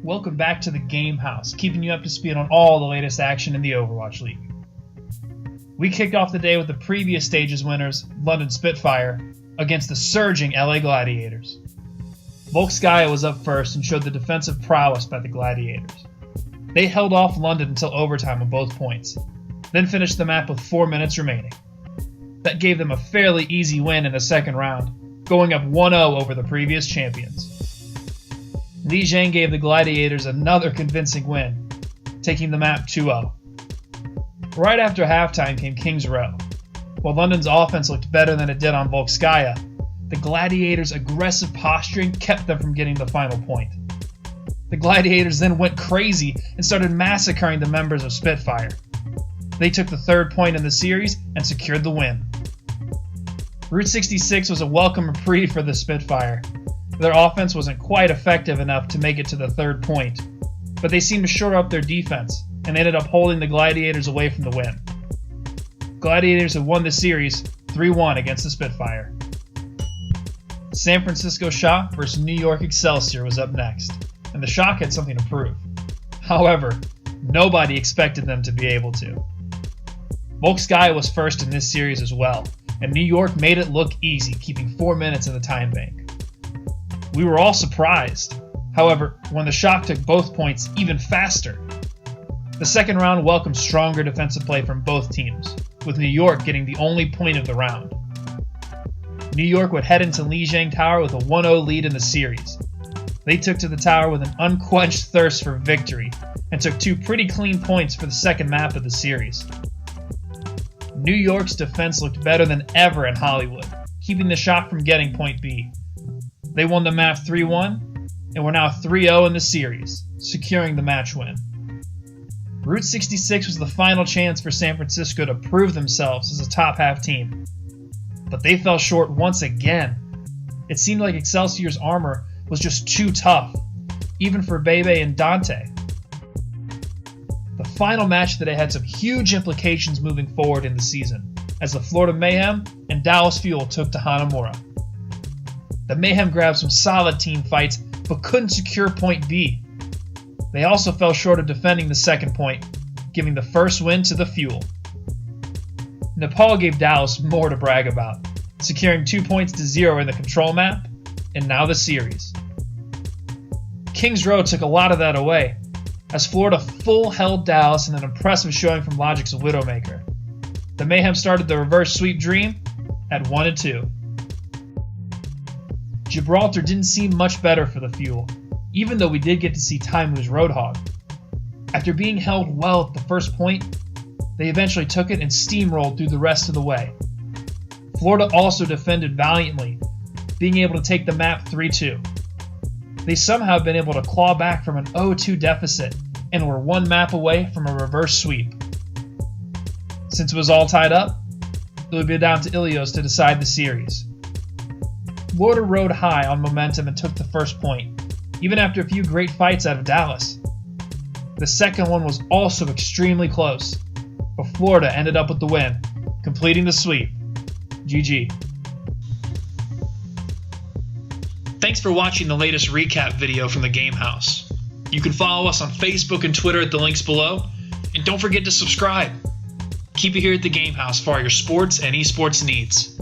Welcome back to the Game House, keeping you up to speed on all the latest action in the Overwatch League. We kicked off the day with the previous stage's winners, London Spitfire, against the surging LA Gladiators. Volskaya was up first and showed the defensive prowess by the Gladiators. They held off London until overtime on both points, then finished the map with 4 minutes remaining. That gave them a fairly easy win in the second round, going up 1-0 over the previous champions. Li Jiang gave the Gladiators another convincing win, taking the map 2-0. Right after halftime came King's Row. While London's offense looked better than it did on Volskaya, the Gladiators' aggressive posturing kept them from getting the final point. The Gladiators then went crazy and started massacring the members of Spitfire. They took the third point in the series and secured the win. Route 66 was a welcome reprieve for the Spitfire. Their offense wasn't quite effective enough to make it to the third point, but they seemed to shore up their defense and ended up holding the Gladiators away from the win. Gladiators have won the series 3-1 against the Spitfire. San Francisco Shock versus New York Excelsior was up next, and the Shock had something to prove. However, nobody expected them to be able to. Volskaya was first in this series as well, and New York made it look easy, keeping 4 minutes in the time bank. We were all surprised, however, when the Shock took both points even faster. The second round welcomed stronger defensive play from both teams, with New York getting the only point of the round. New York would head into Li Jiang Tower with a 1-0 lead in the series. They took to the tower with an unquenched thirst for victory, and took 2 pretty clean points for the second map of the series. New York's defense looked better than ever in Hollywood, keeping the Shock from getting point B. They won the map 3-1, and were now 3-0 in the series, securing the match win. Route 66 was the final chance for San Francisco to prove themselves as a top-half team. But they fell short once again. It seemed like Excelsior's armor was just too tough, even for Bebe and Dante. The final match today had some huge implications moving forward in the season, as the Florida Mayhem and Dallas Fuel took to Hanamura. The Mayhem grabbed some solid team fights, but couldn't secure point B. They also fell short of defending the second point, giving the first win to the Fuel. Nepal gave Dallas more to brag about, securing 2 points to 0 in the control map, and now the series. King's Row took a lot of that away, as Florida full-held Dallas in an impressive showing from Logic's Widowmaker. The Mayhem started the reverse sweep dream at 1-2. Gibraltar didn't seem much better for the Fuel, even though we did get to see Taimu's Roadhog. After being held well at the first point, they eventually took it and steamrolled through the rest of the way. Florida also defended valiantly, being able to take the map 3-2. They somehow have been able to claw back from an 0-2 deficit and were 1 map away from a reverse sweep. Since it was all tied up, it would be down to Ilios to decide the series. Florida rode high on momentum and took the first point, even after a few great fights out of Dallas. The second one was also extremely close, but Florida ended up with the win, completing the sweep. GG. Thanks for watching the latest recap video from the Game House. You can follow us on Facebook and Twitter at the links below, and don't forget to subscribe. Keep it here at the Game House for all your sports and esports needs.